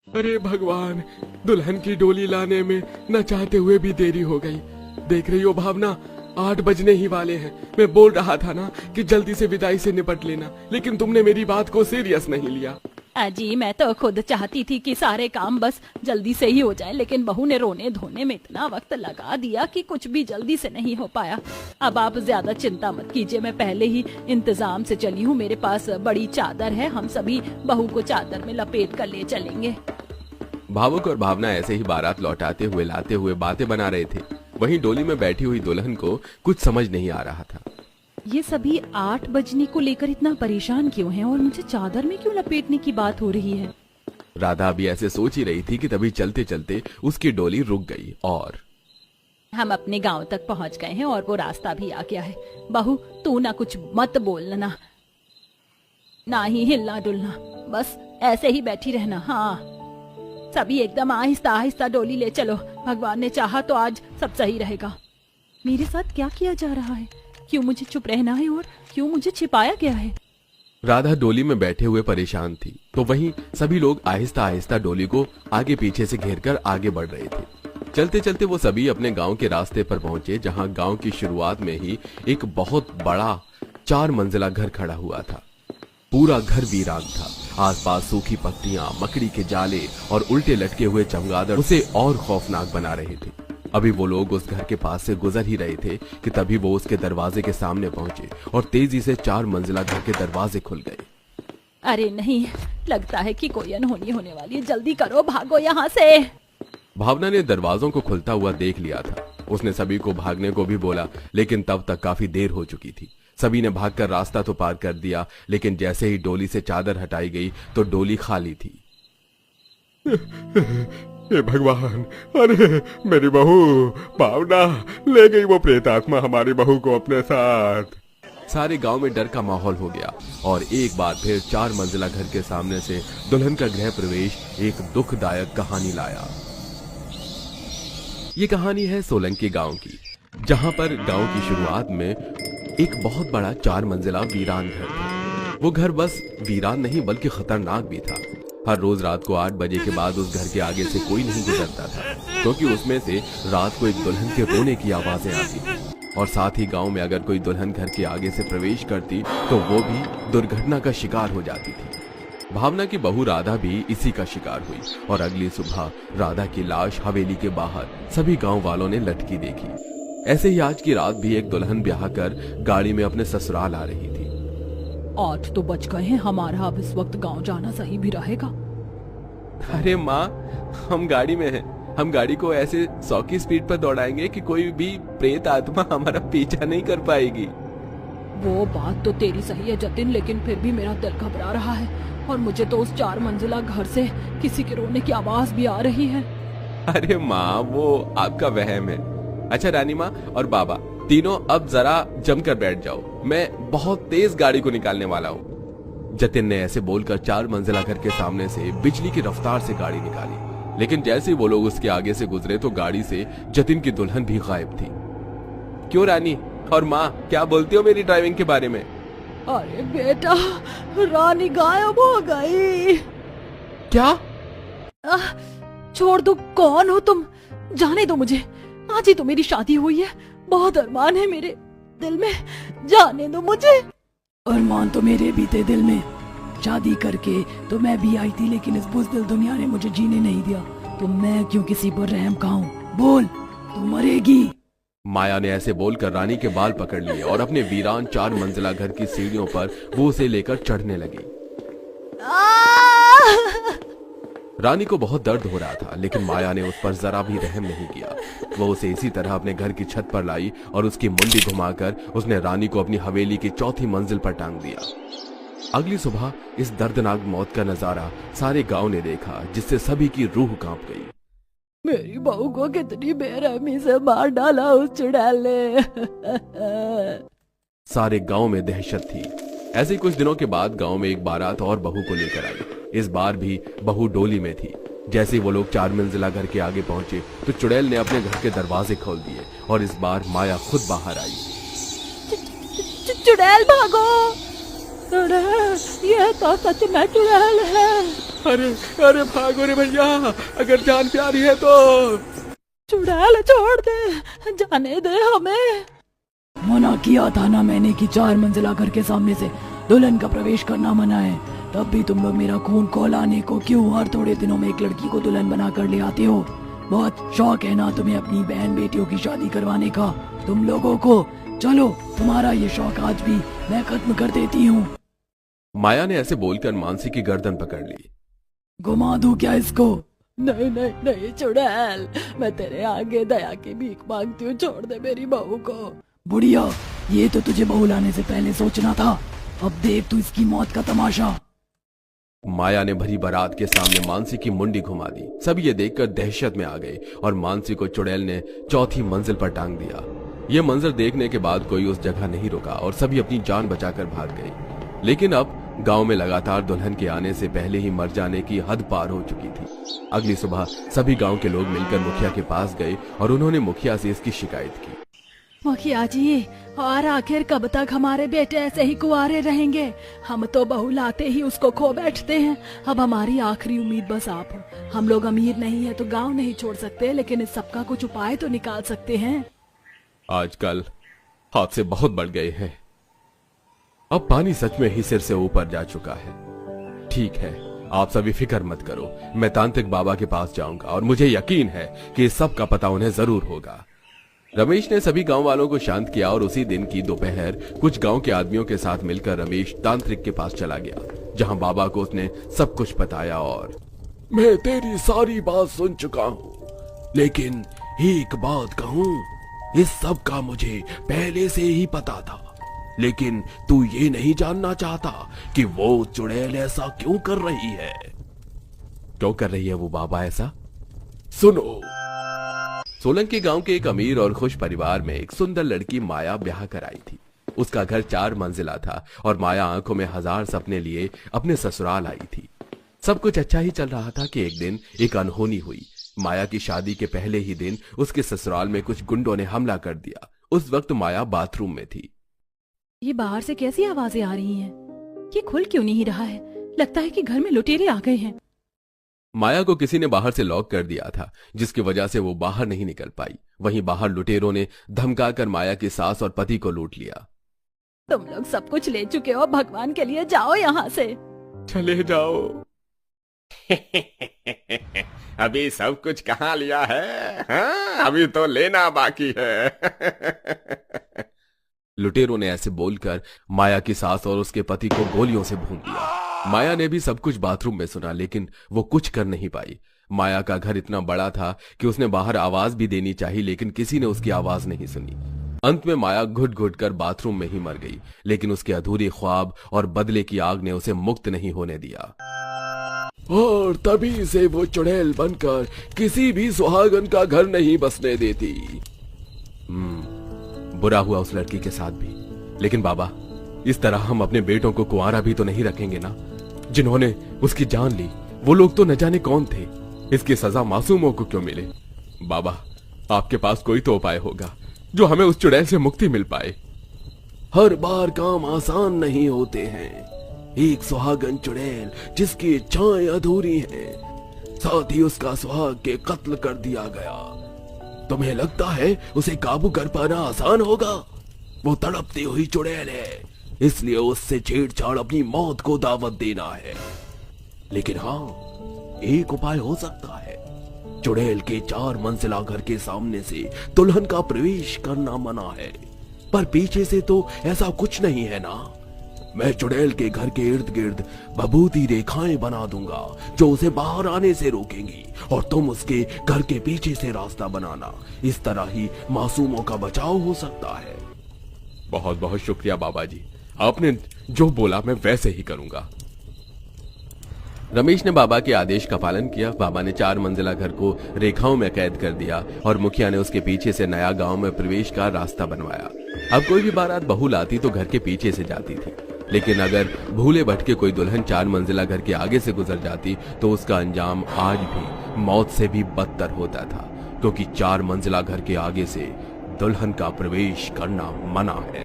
अरे भगवान, दुल्हन की डोली लाने में न चाहते हुए भी देरी हो गई। देख रही हो भावना, 8 बजने ही वाले हैं। मैं बोल रहा था ना कि जल्दी से विदाई से निपट लेना, लेकिन तुमने मेरी बात को सीरियस नहीं लिया। अजी मैं तो खुद चाहती थी कि सारे काम बस जल्दी से ही हो जाए, लेकिन बहू ने रोने धोने में इतना वक्त लगा दिया कि कुछ भी जल्दी से नहीं हो पाया। अब आप ज्यादा चिंता मत कीजिए, मैं पहले ही इंतजाम से चली हूँ। मेरे पास बड़ी चादर है, हम सभी बहू को चादर में लपेट कर ले चलेंगे। भावुक और भावना ऐसे ही बारात लौटाते हुए लाते हुए बातें बना रहे थे। वहीं डोली में बैठी हुई दुल्हन को कुछ समझ नहीं आ रहा था। ये सभी 8 बजने को लेकर इतना परेशान क्यों हैं और मुझे चादर में क्यों लपेटने की बात हो रही है? राधा भी ऐसे सोच ही रही थी कि तभी चलते चलते उसकी डोली रुक गई और हम अपने गांव तक पहुंच गए हैं और वो रास्ता भी आ गया है। बहू तू ना कुछ मत बोलना, ना ही हिलना डुलना, बस ऐसे ही बैठी रहना। हाँ, सभी एकदम आहिस्ता आहिस्ता डोली ले चलो। भगवान ने चाहा तो आज सब सही रहेगा। मेरे साथ क्या किया जा रहा है? क्यों मुझे चुप रहना है और क्यों मुझे छिपाया गया है? राधा डोली में बैठे हुए परेशान थी, तो वहीं सभी लोग आहिस्ता आहिस्ता डोली को आगे पीछे से घेरकर आगे बढ़ रहे थे। चलते चलते वो सभी अपने गांव के रास्ते पर पहुंचे, जहां गांव की शुरुआत में ही एक बहुत बड़ा 4 मंजिला घर खड़ा हुआ था। पूरा घर वीरान था। आसपास सूखी पत्तियां, मकड़ी के जाले और उल्टे लटके हुए चमगादड़ उसे और खौफनाक बना रहे थे। अभी वो लोग उस घर के पास से गुजर ही रहे थे कि तभी वो उसके दरवाजे के सामने पहुंचे और तेजी से 4 मंजिला घर के दरवाजे खुल गए। अरे नहीं, लगता है कि कोई अनहोनी होने वाली है। जल्दी करो, भागो यहाँ से। भावना ने दरवाजों को खुलता हुआ देख लिया था। उसने सभी को भागने को भी बोला, लेकिन तब तक काफी देर हो चुकी थी। सभी ने भागकर रास्ता तो पार कर दिया, लेकिन जैसे ही डोली से चादर हटाई गई तो डोली खाली थी। हे भगवान, अरे मेरी बहू भावना, ले गई वो प्रेत आत्मा हमारी बहू को अपने साथ। सारे गांव में डर का माहौल हो गया और एक बार फिर 4 मंजिला घर के सामने से दुल्हन का गृह प्रवेश एक दुखदायक कहानी लाया। ये कहानी है सोलंकी गांव की, जहां पर गांव की शुरुआत में एक बहुत बड़ा 4 मंजिला वीरान घर था। वो घर बस वीरान नहीं बल्कि खतरनाक भी था। हर रोज रात को 8 बजे के बाद उस घर के आगे से कोई नहीं गुजरता था, क्योंकि उसमें से रात को एक दुल्हन के रोने की आवाजें आती थी। और साथ ही गांव में अगर कोई दुल्हन घर के आगे से प्रवेश करती तो वो भी दुर्घटना का शिकार हो जाती थी। भावना की बहू राधा भी इसी का शिकार हुई और अगली सुबह राधा की लाश हवेली के बाहर सभी गाँव वालों ने लटकी देखी। ऐसे ही आज की रात भी एक दुल्हन ब्याह कर गाड़ी में अपने ससुराल आ रही थी। 8 तो बज गए हैं, हमारा अब इस वक्त गांव जाना सही भी रहेगा? अरे माँ, हम गाड़ी में हैं। हम गाड़ी को ऐसे 100 की स्पीड पर दौड़ाएंगे कि कोई भी प्रेत आत्मा हमारा पीछा नहीं कर पाएगी। वो बात तो तेरी सही है जतिन, लेकिन फिर भी मेरा दिल घबरा रहा है और मुझे तो उस 4 मंजिला घर से किसी के रोने की आवाज भी आ रही है। अरे माँ, वो आपका वहम है। अच्छा रानी माँ और बाबा, तीनों अब जरा जमकर बैठ जाओ, मैं बहुत तेज गाड़ी को निकालने वाला हूँ। जतिन ने ऐसे बोलकर 4 मंजिला घर के सामने से बिजली की रफ्तार से गाड़ी निकाली, लेकिन जैसे ही वो लोग उसके आगे से गुजरे तो गाड़ी से जतिन की दुल्हन भी गायब थी। क्यों रानी और माँ, क्या बोलती हो मेरी ड्राइविंग के बारे में? अरे बेटा, रानी गायब हो गई। क्या? छोड़ दो, कौन हो तुम? जाने दो मुझे, आज ही तो मेरी शादी हुई है। बहुत अरमान है मेरे दिल में, जाने दो मुझे। अरमान तो मेरे भी थे दिल में। शादी करके तो मैं भी आई थी, लेकिन इस बुज़दिल दुनिया ने मुझे जीने नहीं दिया। तो मैं क्यों किसी पर रहम खाऊं? बोल, तू मरेगी। माया ने ऐसे बोलकर रानी के बाल पकड़ लिए और अपने वीरान 4 मंजिला घर की सीढ़ियों पर वो उसे लेकर चढ़ने लगी। रानी को बहुत दर्द हो रहा था, लेकिन माया ने उस पर जरा भी रहम नहीं किया। वो उसे इसी तरह अपने घर की छत पर लाई और उसकी मुंडी घुमाकर उसने रानी को अपनी हवेली की 4थी मंजिल पर टांग दिया। अगली सुबह इस दर्दनाक मौत का नजारा सारे गांव ने देखा, जिससे सभी की रूह कांप गई। मेरी बहू को कितनी बेरहमी से मार डाला उस चुड़ैल ने। सारे गांव में दहशत थी। ऐसे कुछ दिनों के बाद गांव में एक बारात और बहू को लेकर आई। इस बार भी बहू डोली में थी। जैसे ही वो लोग 4 मंजिला घर के आगे पहुंचे तो चुड़ैल ने अपने घर के दरवाजे खोल दिए और इस बार माया खुद बाहर आई। चुड़ैल भागो, चुड़ैल, ये तो सच में चुड़ैल है। अरे अरे भागो रे भैया, अगर जान प्यारी है तो। चुड़ैल छोड़ दे, जाने दे हमें। मना किया था ना मैंने कि 4 मंजिला घर के सामने से दुल्हन का प्रवेश करना मना है। तब भी तुम लोग मेरा खून खौलाने को क्यों हर थोड़े दिनों में एक लड़की को दुल्हन बना कर ले आते हो? बहुत शौक है ना तुम्हें अपनी बहन बेटियों की शादी करवाने का तुम लोगों को। चलो तुम्हारा ये शौक आज भी मैं खत्म कर देती हूँ। माया ने ऐसे बोलकर मानसी की गर्दन पकड़ ली। घुमा दूं क्या इसको? नहीं नहीं नहीं चुड़ैल, मैं तेरे आगे दया की भीख मांगती हूँ, छोड़ दे मेरी बहू को। बुढ़िया, ये तो तुझे बहू लाने से पहले सोचना था। अब देख तू इसकी मौत का तमाशा। माया ने भरी बारात के सामने मानसी की मुंडी घुमा दी। सब ये देखकर दहशत में आ गए और मानसी को चुड़ैल ने 4थी मंजिल पर टांग दिया। ये मंजर देखने के बाद कोई उस जगह नहीं रुका और सभी अपनी जान बचाकर भाग गए। लेकिन अब गांव में लगातार दुल्हन के आने से पहले ही मर जाने की हद पार हो चुकी थी। अगली सुबह सभी गांव के लोग मिलकर मुखिया के पास गए और उन्होंने मुखिया से इसकी शिकायत की। मुखिया जी, और आखिर कब तक हमारे बेटे ऐसे ही कुंवारे रहेंगे? हम तो बहू लाते ही उसको खो बैठते हैं। अब हमारी आखिरी उम्मीद बस आप हो। हम लोग अमीर नहीं है तो गांव नहीं छोड़ सकते, लेकिन इस सब का कुछ उपाय तो निकाल सकते हैं। आजकल हादसे बहुत बढ़ गए हैं। अब पानी सच में ही सिर से ऊपर जा चुका है। ठीक है, आप सभी फिक्र मत करो, मैं तांत्रिक बाबा के पास जाऊंगा और मुझे यकीन है कि इस सब का पता उन्हें जरूर होगा। रमेश ने सभी गांव वालों को शांत किया और उसी दिन की दोपहर कुछ गांव के आदमियों के साथ मिलकर रमेश तांत्रिक के पास चला गया, जहां बाबा को उसने सब कुछ बताया। और मैं तेरी सारी बात सुन चुका हूँ, लेकिन एक बात कहूँ, इस सब का मुझे पहले से ही पता था। लेकिन तू ये नहीं जानना चाहता कि वो चुड़ैल ऐसा क्यों कर रही है? क्यों कर रही है वो बाबा ऐसा? सुनो, सोलंकी गांव के एक अमीर और खुश परिवार में एक सुंदर लड़की माया ब्याह कर आई थी। उसका घर 4 मंजिला था और माया आंखों में 1000 सपने लिए अपने ससुराल आई थी। सब कुछ अच्छा ही चल रहा था कि एक दिन एक अनहोनी हुई। माया की शादी के पहले ही दिन उसके ससुराल में कुछ गुंडों ने हमला कर दिया। उस वक्त माया बाथरूम में थी। ये बाहर से कैसी आवाजें आ रही हैं? ये खुल क्यों नहीं रहा है? लगता है कि घर में लुटेरे आ गए हैं। माया को किसी ने बाहर से लॉक कर दिया था, जिसकी वजह से वो बाहर नहीं निकल पाई। वहीं बाहर लुटेरों ने धमकाकर माया की सास और पति को लूट लिया। तुम लोग सब कुछ ले चुके हो, भगवान के लिए जाओ यहाँ से। चले जाओ। अभी सब कुछ कहाँ लिया है? हाँ, अभी तो लेना बाकी है। लुटेरों ने ऐसे बोलकर माया की सास और उसके पति को गोलियों से भून दिया। माया ने भी सब कुछ बाथरूम में सुना, लेकिन वो कुछ कर नहीं पाई। माया का घर इतना बड़ा था कि उसने बाहर आवाज भी देनी चाहिए, लेकिन किसी ने उसकी आवाज नहीं सुनी। अंत में माया घुट घुट कर बाथरूम में ही मर गई, लेकिन उसके अधूरे ख्वाब और बदले की आग ने उसे मुक्त नहीं होने दिया। और तभी से वो चुड़ैल बनकर किसी भी सुहागन का घर नहीं बसने देती। बुरा हुआ उस लड़की के साथ भी, लेकिन बाबा, इस तरह हम अपने बेटों को कुंवारा भी तो नहीं रखेंगे ना। जिन्होंने उसकी जान ली वो लोग तो न जाने कौन थे। इसकी सजा मासूमों को क्यों मिले? बाबा, आपके पास कोई तो उपाय होगा जो हमें उस चुड़ैल से मुक्ति मिल पाए। हर बार काम आसान नहीं होते हैं। एक सुहागन चुड़ैल जिसकी इच्छाएं अधूरी हैं, साथ ही उसका सुहाग के कत्ल कर दिया गया। तुम्हें लगता है उसे काबू कर पाना आसान होगा? वो तड़पती हुई चुड़ैल है, इसलिए उससे छेड़छाड़ अपनी मौत को दावत देना है। लेकिन हाँ, एक उपाय हो सकता है। चुड़ैल के 4 मंजिला घर के सामने से दुल्हन का प्रवेश करना मना है, पर पीछे से तो ऐसा कुछ नहीं है ना। मैं चुड़ैल के घर के इर्द गिर्द भभूति रेखाएं बना दूंगा जो उसे बाहर आने से रोकेंगी, और तुम उसके घर के पीछे से रास्ता बनाना। इस तरह ही मासूमों का बचाव हो सकता है। बहुत बहुत शुक्रिया बाबा जी, आपने जो बोला मैं वैसे ही करूंगा। रमेश ने बाबा के आदेश का पालन किया। बाबा ने 4 मंजिला घर को रेखाओं में कैद कर दिया और मुखिया ने उसके पीछे से नया गांव में प्रवेश का रास्ता बनवाया। अब कोई भी बारात बहू लाती तो घर के पीछे से जाती थी, लेकिन अगर भूले भटके कोई दुल्हन 4 मंजिला घर के आगे से गुजर जाती तो उसका अंजाम आज भी मौत से भी बदतर होता था, क्योंकि 4 मंजिला घर के आगे से दुल्हन का प्रवेश करना मना है।